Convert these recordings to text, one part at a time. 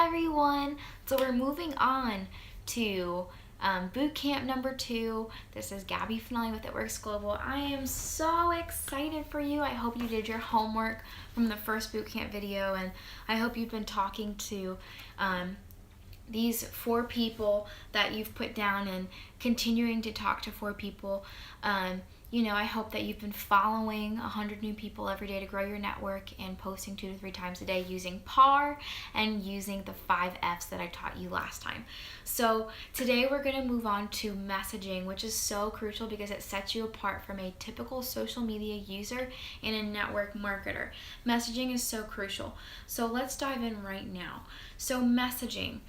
everyone. So we're moving on to boot camp number 2. This is Gabby Finale with It Works Global. I am so excited for you. I hope you did your homework from the first boot camp video, and I hope you've been talking to these 4 people that you've put down and continuing to talk to 4 people. I hope that you've been following 100 new people every day to grow your network and posting 2 to 3 times a day using PAR and using the 5 F's that I taught you last time. So today we're going to move on to messaging, which is so crucial because it sets you apart from a typical social media user and a network marketer. Messaging is so crucial. So let's dive in right now. So messaging.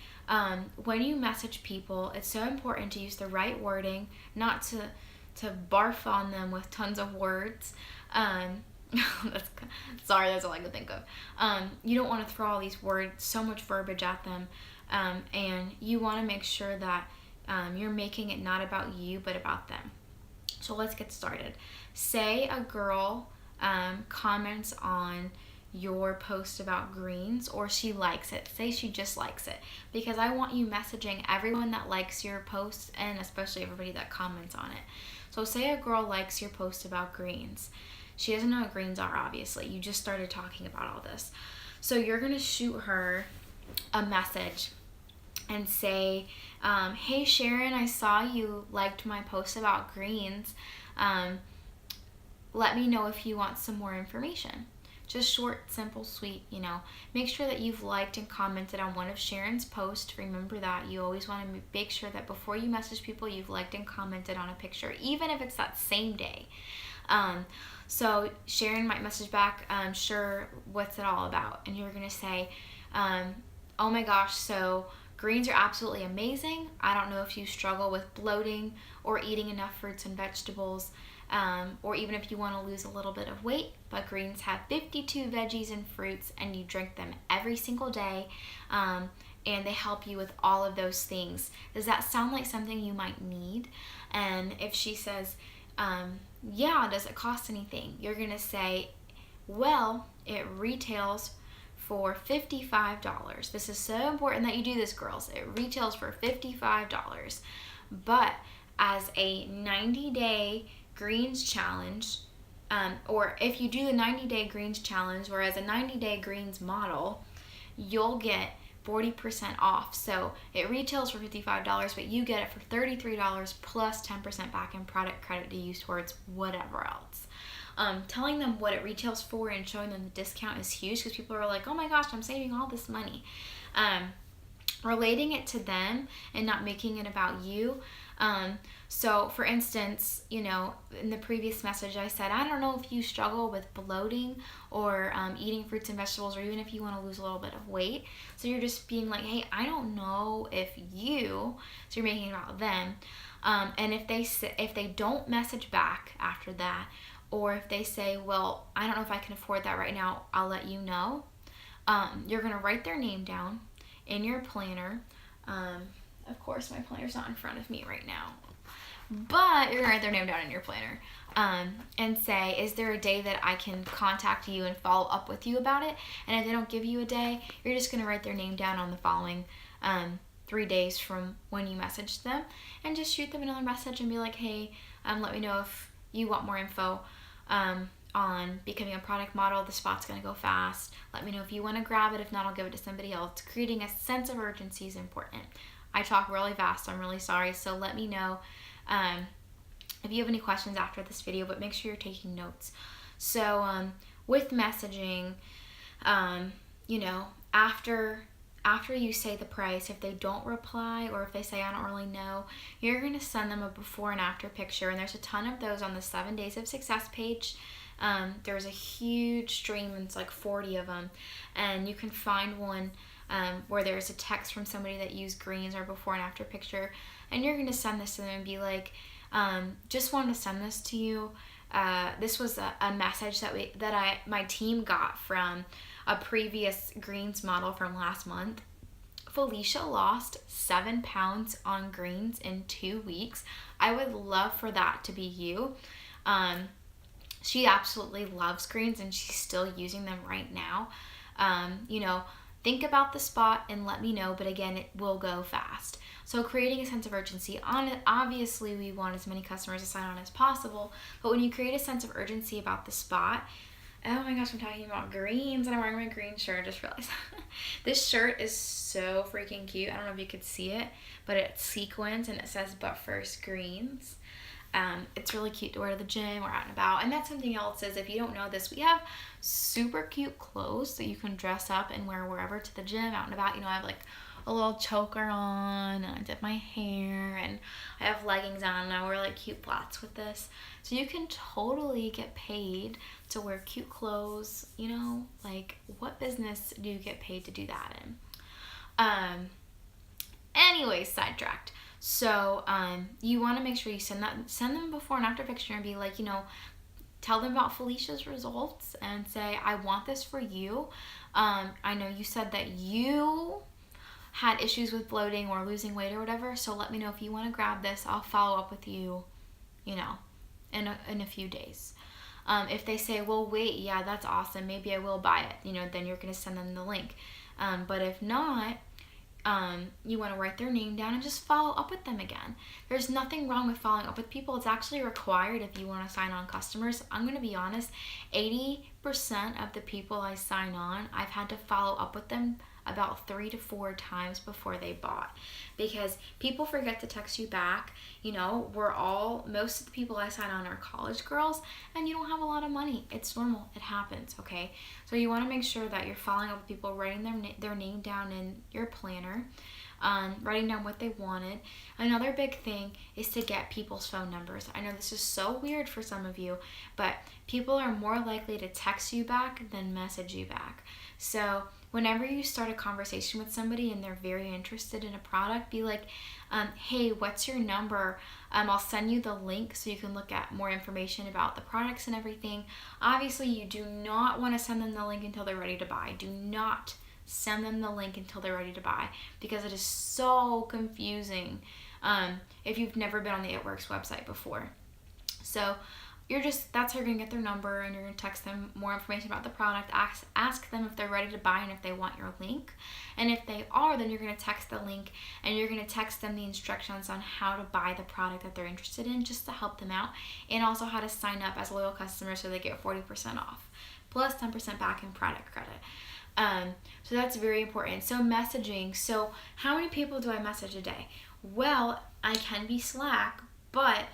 When you message people, it's so important to use the right wording, not to barf on them with tons of words. That's all I can think of. You don't want to throw all these words, so much verbiage at them, and you want to make sure that you're making it not about you, but about them. So let's get started. Say a girl comments on your post about greens, or she likes it. Say she just likes it, because I want you messaging everyone that likes your post, and especially everybody that comments on it. So say a girl likes your post about greens. She doesn't know what greens are, obviously. You just started talking about all this. So you're going to shoot her a message and say, hey Sharon, I saw you liked my post about greens. Let me know if you want some more information. Just short, simple, sweet, Make sure that you've liked and commented on one of Sharon's posts. Remember that. You always want to make sure that before you message people, you've liked and commented on a picture, even if it's that same day. So Sharon might message back, sure, what's it all about? And you're going to say, oh my gosh, so greens are absolutely amazing. I don't know if you struggle with bloating or eating enough fruits and vegetables, or even if you want to lose a little bit of weight, but greens have 52 veggies and fruits, and you drink them every single day, and they help you with all of those things. Does that sound like something you might need? And if she says, yeah, does it cost anything? You're going to say, well, it retails for $55. This is so important that you do this, girls. It retails for $55, but as a 90-day greens challenge, or if you do the 90-day greens challenge, or as a 90-day greens model, you'll get 40% off. So it retails for $55, but you get it for $33 plus 10% back in product credit to use towards whatever else. Telling them what it retails for and showing them the discount is huge, because people are like, oh my gosh, I'm saving all this money. Relating it to them and not making it about you. So for instance, in the previous message I said, I don't know if you struggle with bloating or eating fruits and vegetables, or even if you want to lose a little bit of weight. So you're just being like, hey, I don't know if so you're making it about them. And if they don't message back after that, or if they say, well, I don't know if I can afford that right now, I'll let you know. You're going to write their name down in your planner. Of course, my planner's not in front of me right now, but you're going to write their name down in your planner, and say, is there a day that I can contact you and follow up with you about it? And if they don't give you a day, you're just going to write their name down on the following 3 days from when you messaged them, and just shoot them another message and be like, hey, let me know if you want more info on becoming a product model. The spot's going to go fast. Let me know if you want to grab it. If not, I'll give it to somebody else. Creating a sense of urgency is important. I talk really fast, so I'm really sorry. So let me know if you have any questions after this video, but make sure you're taking notes. So with messaging, after you say the price, if they don't reply, or if they say, I don't really know, you're going to send them a before and after picture. And there's a ton of those on the 7 Days of Success page. There's a huge stream, and it's like 40 of them. And you can find one where there's a text from somebody that used greens, or before and after picture. And you're going to send this to them and be like, just wanted to send this to you. This was a message that my team got from a previous greens model from last month. Felicia lost 7 pounds on greens in 2 weeks. I would love for that to be you. She absolutely loves greens, and she's still using them right now. Think about the spot and let me know, but again, it will go fast. So creating a sense of urgency on it, obviously we want as many customers to sign on as possible, but when you create a sense of urgency about the spot, oh my gosh, I'm talking about greens and I'm wearing my green shirt, I just realized. This shirt is so freaking cute. I don't know if you could see it, but it's sequins and it says but first greens. It's really cute to wear to the gym or out and about. And that's something else is, if you don't know this, we have super cute clothes that you can dress up and wear wherever, to the gym, out and about. You know, I have like a little choker on and I did my hair and I have leggings on and I wear like cute flats with this. So you can totally get paid to wear cute clothes, you know, like what business do you get paid to do that in? Anyways, sidetracked. So you want to make sure you send them before and after picture and be like, you know, tell them about Felicia's results and say, I want this for you. I know you said that you had issues with bloating or losing weight or whatever, so let me know if you want to grab this. I'll follow up with you, you know, in a few days. If they say, well, wait, yeah, that's awesome, maybe I will buy it, you know, then you're going to send them the link. But if not, you want to write their name down and just follow up with them again. There's nothing wrong with following up with people. It's actually required if you want to sign on customers. I'm going to be honest, 80% of the people I sign on, I've had to follow up with them about 3 to 4 times before they bought, because people forget to text you back. You know, most of the people I sign on are college girls, and you don't have a lot of money. It's normal. It happens, okay? So you want to make sure that you're following up with people, writing their name down in your planner, writing down what they wanted. Another big thing is to get people's phone numbers. I know this is so weird for some of you, but people are more likely to text you back than message you back. So whenever you start a conversation with somebody and they're very interested in a product, be like, hey, what's your number? I'll send you the link so you can look at more information about the products and everything. Obviously, you do not want to send them the link until they're ready to buy. Do not send them the link until they're ready to buy, because it is so confusing if you've never been on the It Works website before. So that's how you're going to get their number, and you're going to text them more information about the product, ask them if they're ready to buy and if they want your link. And if they are, then you're going to text the link and you're going to text them the instructions on how to buy the product that they're interested in, just to help them out, and also how to sign up as loyal customers so they get 40% off, plus 10% back in product credit. So that's very important. So messaging. So how many people do I message a day? Well, I can be slack, but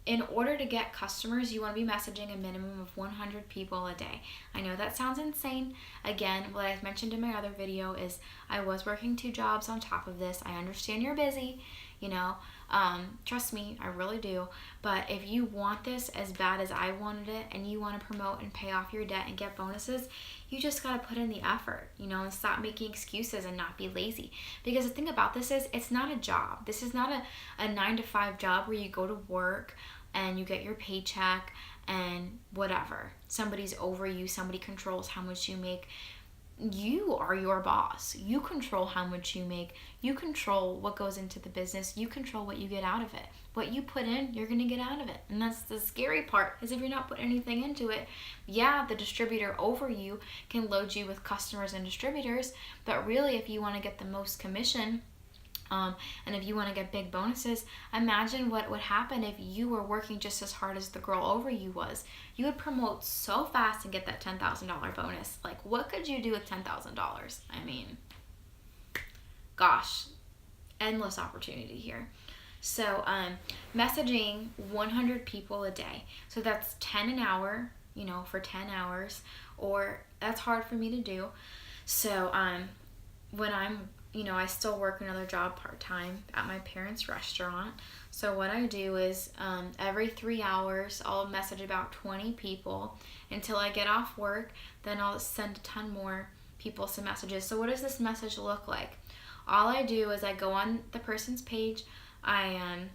in order to get customers, you want to be messaging a minimum of 100 people a day. I know that sounds insane. Again, what I've mentioned in my other video is I was working 2 jobs on top of this. I understand you're busy, you know, trust me, I really do. But if you want this as bad as I wanted it, and you want to promote and pay off your debt and get bonuses, you just got to put in the effort, you know, and stop making excuses and not be lazy. Because the thing about this is, it's not a job. This is not a 9-to-5 job where you go to work and you get your paycheck and whatever. Somebody's over you, somebody controls how much you make. You are your boss. You control how much you make. You control what goes into the business. You control what you get out of it. What you put in, you're going to get out of it. And that's the scary part, is if you're not putting anything into it, yeah, the distributor over you can load you with customers and distributors, but really if you want to get the most commission, and if you want to get big bonuses, imagine what would happen if you were working just as hard as the girl over you was. You would promote so fast and get that $10,000 bonus. Like, what could you do with $10,000? I mean, gosh, endless opportunity here. So messaging 100 people a day. So that's 10 an hour, you know, for 10 hours, or that's hard for me to do. So when I still work another job part-time at my parents' restaurant. So what I do is every 3 hours, I'll message about 20 people until I get off work. Then I'll send a ton more people some messages. So what does this message look like? All I do is I go on the person's page. I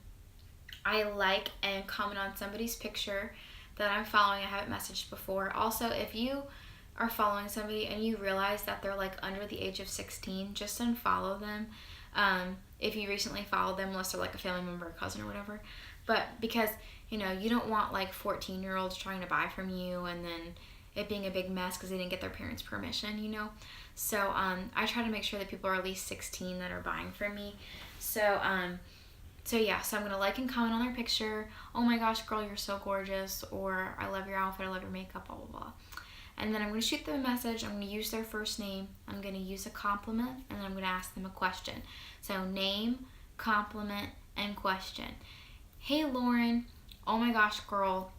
like and comment on somebody's picture that I'm following. I haven't messaged before. Also, if you are following somebody and you realize that they're like under the age of 16, just unfollow them. If you recently followed them, unless they're like a family member or cousin or whatever. But because, you know, you don't want like 14-year-olds trying to buy from you and then it being a big mess because they didn't get their parents' permission, you know. So I try to make sure that people are at least 16 that are buying from me. So yeah, so I'm going to like and comment on their picture. Oh my gosh, girl, you're so gorgeous. Or I love your outfit, I love your makeup, blah, blah, blah. And then I'm going to shoot them a message. I'm going to use their first name. I'm going to use a compliment. And then I'm going to ask them a question. So name, compliment, and question. Hey, Lauren. Oh my gosh, girl.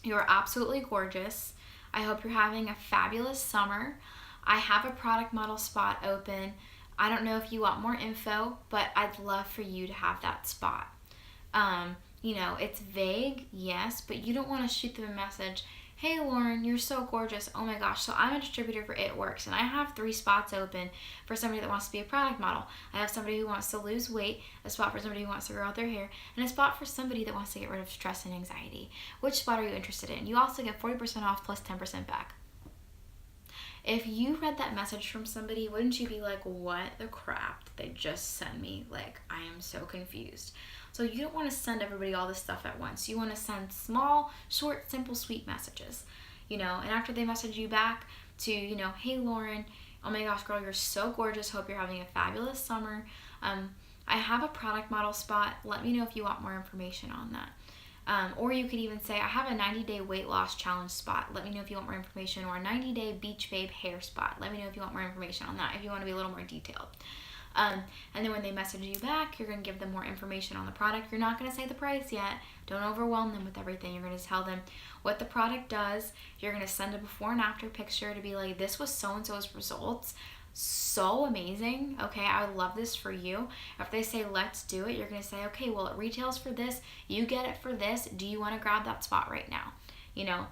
You're absolutely gorgeous. I hope you're having a fabulous summer. I have a product model spot open. I don't know if you want more info, but I'd love for you to have that spot. You know, it's vague, yes, but you don't want to shoot them a message. Hey, Lauren, you're so gorgeous. Oh my gosh. So I'm a distributor for It Works, and I have 3 spots open for somebody that wants to be a product model. I have somebody who wants to lose weight, a spot for somebody who wants to grow out their hair, and a spot for somebody that wants to get rid of stress and anxiety. Which spot are you interested in? You also get 40% off plus 10% back. If you read that message from somebody, wouldn't you be like, what the crap did they just send me? Like, I am so confused. So you don't want to send everybody all this stuff at once. You want to send small, short, simple, sweet messages, you know, and after they message you back to, you know, hey, Lauren, oh my gosh, girl, you're so gorgeous. Hope you're having a fabulous summer. I have a product model spot. Let me know if you want more information on that. Or you could even say, I have a 90-day weight loss challenge spot. Let me know if you want more information. Or a 90-day beach babe hair spot. Let me know if you want more information on that, if you want to be a little more detailed. And then when they message you back, you're going to give them more information on the product. You're not going to say the price yet. Don't overwhelm them with everything. You're going to tell them what the product does. You're going to send a before and after picture to be like, this was so-and-so's results. So amazing. Okay, I would love this for you. If they say, let's do it, you're going to say, okay, well, it retails for this. You get it for this. Do you want to grab that spot right now? You know,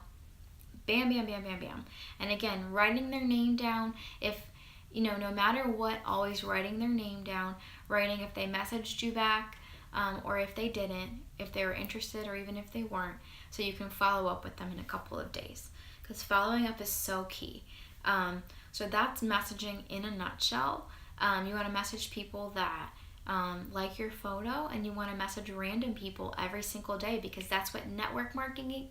bam, bam, bam, bam, bam. And again, writing their name down. If you know, no matter what, always writing their name down, writing if they messaged you back, or if they didn't, if they were interested, or even if they weren't, so you can follow up with them in a couple of days. Because following up is so key. So that's messaging in a nutshell. You want to message people that like your photo, and you want to message random people every single day, because that's what network marketing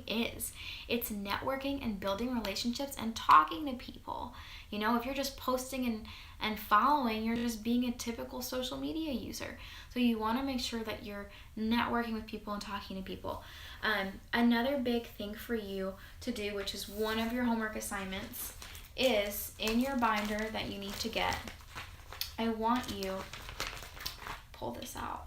is. It's networking and building relationships and talking to people. You know, if you're just posting and following, you're just being a typical social media user. So you want to make sure that you're networking with people and talking to people. Another big thing for you to do, which is one of your homework assignments, is in your binder that you need to get. I want you, pull this out.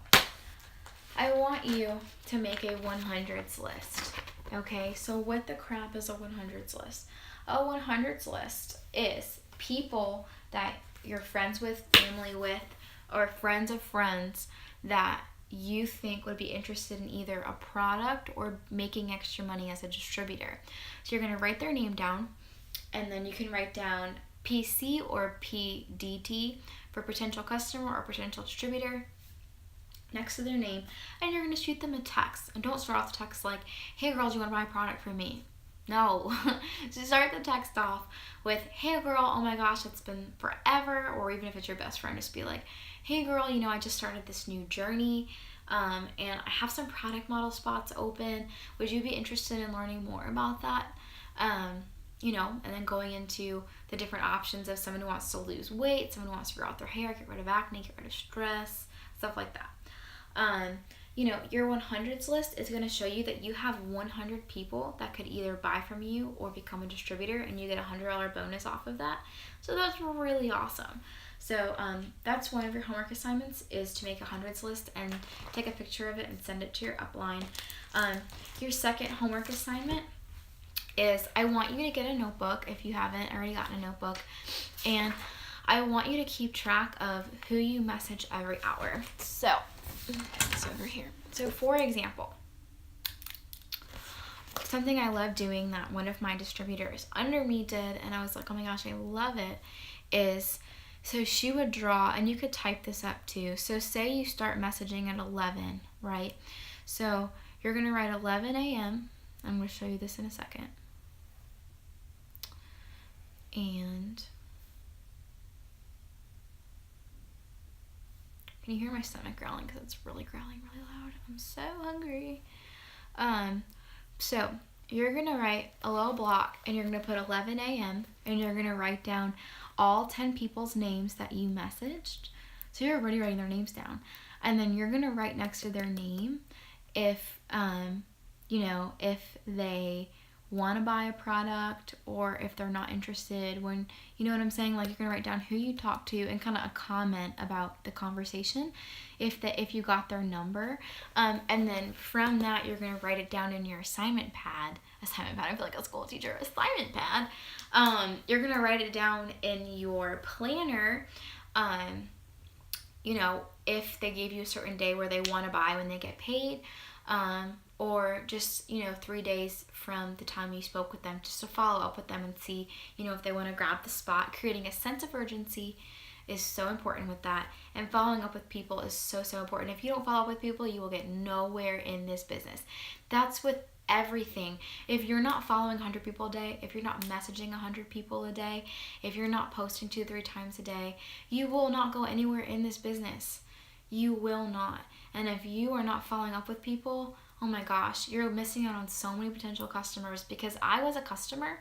I want you to make a 100s list. Okay, so what the crap is a 100s list? A 100s list is people that you're friends with, family with, or friends of friends that you think would be interested in either a product or making extra money as a distributor. So you're going to write their name down, and then you can write down PC or PDT for potential customer or potential distributor next to their name, and you're going to shoot them a text. And don't start off the text like, hey girl, do you want to buy a product from me? No. So start the text off with, hey girl, oh my gosh, it's been forever. Or even if it's your best friend, just be like, hey girl, you know, I just started this new journey, and I have some product model spots open. Would you be interested in learning more about that? You know, and then going into the different options of someone who wants to lose weight, someone who wants to grow out their hair, get rid of acne, get rid of stress, stuff like that. You know, your 100s list is going to show you that you have 100 people that could either buy from you or become a distributor, and you get a $100 bonus off of that. So that's really awesome. So that's one of your homework assignments, is to make a 100s list and take a picture of it and send it to your upline. Your second homework assignment is, I want you to get a notebook if you haven't already gotten a notebook, and I want you to keep track of who you message every hour. So it's over here. So for example, something I love doing that one of my distributors under me did, and I was like, oh my gosh, I love it, is, so she would draw, and you could type this up too. So say you start messaging at 11, right? So you're going to write 11 a.m. I'm going to show you this in a second. And can you hear my stomach growling? Because it's really growling really loud. I'm so hungry. So you're going to write a little block and you're going to put 11 a.m. and you're going to write down all 10 people's names that you messaged. So you're already writing their names down. And then you're going to write next to their name if, if they want to buy a product or if they're not interested. When, you know what I'm saying? Like, you're going to write down who you talked to and kind of a comment about the conversation if you got their number. And then from that, you're going to write it down in your assignment pad. I feel like a school teacher. Assignment pad. You're going to write it down in your planner. If they gave you a certain day where they want to buy when they get paid, or just, 3 days from the time you spoke with them, just to follow up with them and see, if they want to grab the spot. Creating a sense of urgency is so important with that. And following up with people is so, so important. If you don't follow up with people, you will get nowhere in this business. That's with everything. If you're not following 100 people a day, if you're not messaging 100 people a day, if you're not posting 2-3 times a day, you will not go anywhere in this business. You will not. And if you are not following up with people, oh my gosh, you're missing out on so many potential customers. Because I was a customer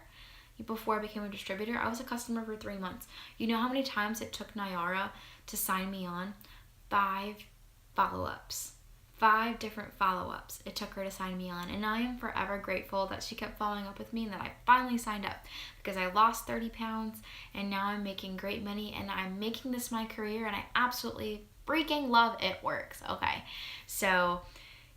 before I became a distributor. I was a customer for 3 months. You know how many times it took Nyara to sign me on? 5 follow-ups. 5 different follow-ups it took her to sign me on. And I am forever grateful that she kept following up with me and that I finally signed up, because I lost 30 pounds and now I'm making great money and I'm making this my career and I absolutely freaking love it. Works. Okay. So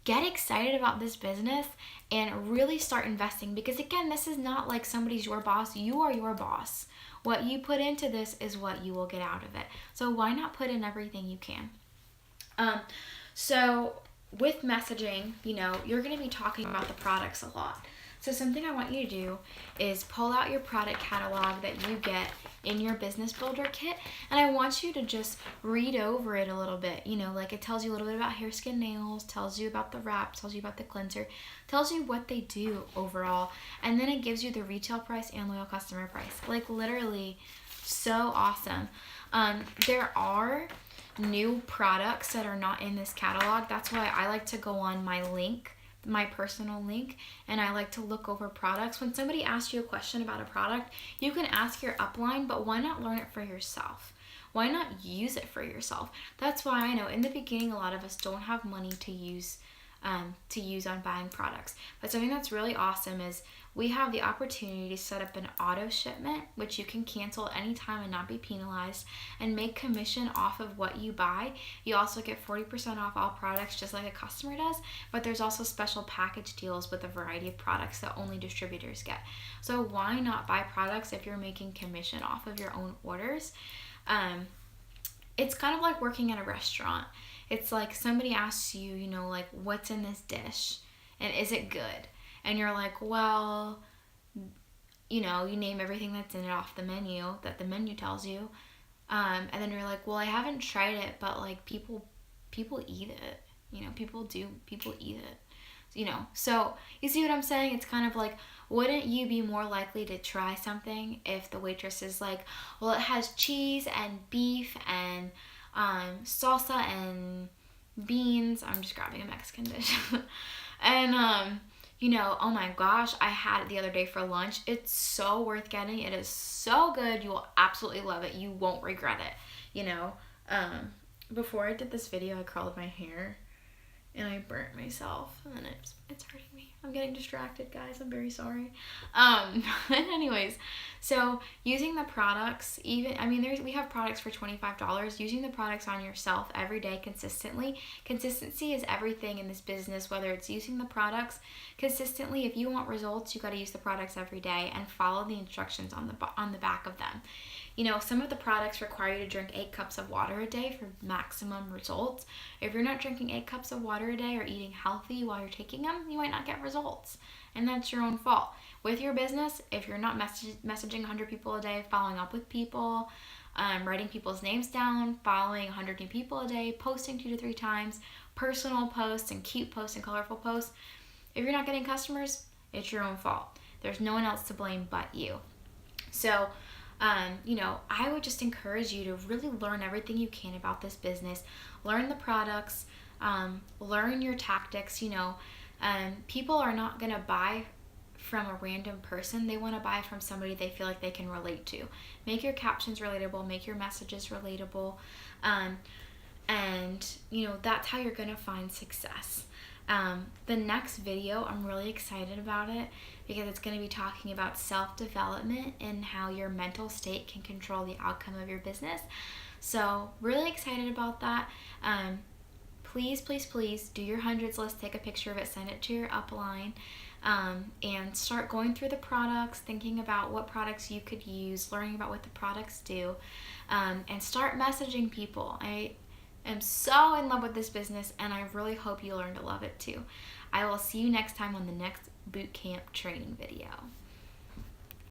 get excited about this business and really start investing, because again, this is not like somebody's your boss. You are your boss. What you put into this is what you will get out of it. So why not put in everything you can? So with messaging, you're going to be talking about the products a lot. So something I want you to do is pull out your product catalog that you get in your business builder kit, and I want you to just read over it a little bit. Like, it tells you a little bit about hair, skin, nails, tells you about the wrap, tells you about the cleanser, tells you what they do overall, and then it gives you the retail price and loyal customer price. Like, literally so awesome. There are new products that are not in this catalog. That's why I like to go on my personal link, and I like to look over products. When somebody asks you a question about a product, you can ask your upline, but why not learn it for yourself? Why not use it for yourself? That's why I know in the beginning a lot of us don't have money to use on buying products. But something that's really awesome is we have the opportunity to set up an auto shipment, which you can cancel at any time and not be penalized, and make commission off of what you buy. You also get 40% off all products, just like a customer does, but there's also special package deals with a variety of products that only distributors get. So why not buy products if you're making commission off of your own orders? It's kind of like working at a restaurant. It's like somebody asks you, like, what's in this dish and is it good? And you're like, well, you name everything that's in it off the menu that the menu tells you. And then you're like, well, I haven't tried it, but like people eat it. People eat it. So you see what I'm saying? It's kind of like, wouldn't you be more likely to try something if the waitress is like, well, it has cheese and beef and salsa and beans. I'm just grabbing a Mexican dish. And oh my gosh, I had it the other day for lunch. It's so worth getting. It is so good. You will absolutely love it. You won't regret it. Before I did this video, I curled my hair and I burnt myself, and it's hurting me. I'm getting distracted, guys. I'm very sorry. Anyways, so using the products, we have products for $25. Using the products on yourself every day consistently. Consistency is everything in this business, whether it's using the products consistently. If you want results, you got to use the products every day and follow the instructions on the back of them. Some of the products require you to drink 8 cups of water a day for maximum results. If you're not drinking 8 cups of water a day or eating healthy while you're taking them, you might not get results. And that's your own fault. With your business, if you're not messaging 100 people a day, following up with people, writing people's names down, following 100 new people a day, posting 2 to 3 times, personal posts and cute posts and colorful posts, if you're not getting customers, it's your own fault. There's no one else to blame but you. So, I would just encourage you to really learn everything you can about this business. Learn the products, learn your tactics. People are not going to buy from a random person. They want to buy from somebody they feel like they can relate to. Make your captions relatable, make your messages relatable, and that's how you're gonna find success. The next video, I'm really excited about it because it's going to be talking about self-development and how your mental state can control the outcome of your business. So really excited about that. Please, please, please do your hundreds list, take a picture of it, send it to your upline, and start going through the products, thinking about what products you could use, learning about what the products do, and start messaging people. I am so in love with this business, and I really hope you learn to love it too. I will see you next time on the next bootcamp training video.